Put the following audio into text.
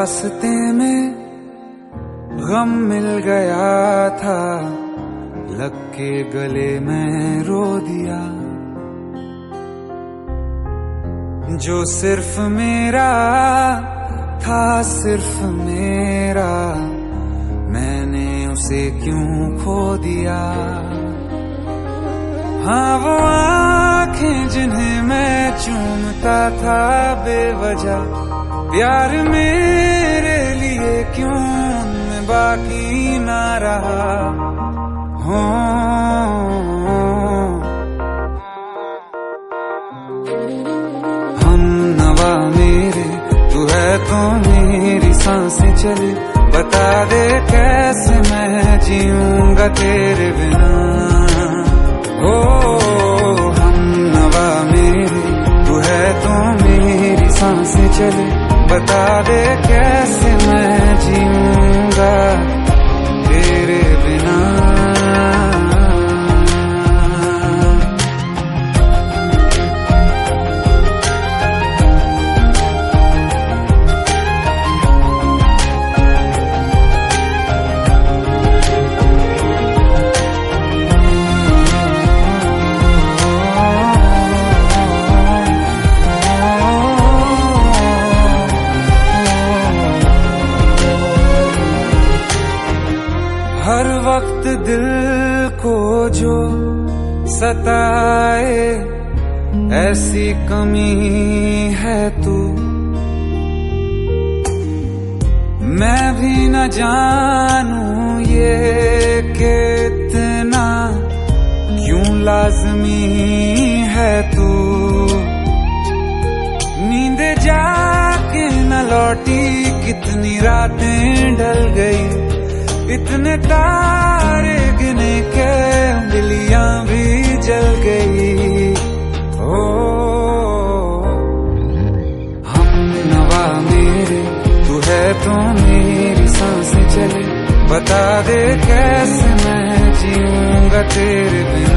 रास्ते में गम मिल गया था, लग के गले में रो दिया। जो सिर्फ मेरा था, सिर्फ मेरा, मैंने उसे क्यों खो दिया। हाँ वो आंखें जिन्हें मैं चूमता था बेवजह, प्यार मेरे लिए क्यों उनमें बाकी ना रहा। हो हम नवा मेरे, तू है तो मेरी सांसें चले, बता दे कैसे मैं जीऊंगा तेरे बिना। हो हम नवा मेरे, तू है तो मेरी सांसें चले, बता दे कैसे मैं जीऊंगा तेरे बिना। हर वक्त दिल को जो सताए, ऐसी कमी है तू। मैं भी न जानूं ये कि इतना क्यों लाज़मी है तू। नींद जाके न लौटी, कितनी रातें ढल गई, इतने तारे गिने के उंगलियां भी जल गई। ओ हम नवा मेरे, तू है तो मेरी सांसें चले, बता दे कैसे मैं जीऊंगा तेरे बिना।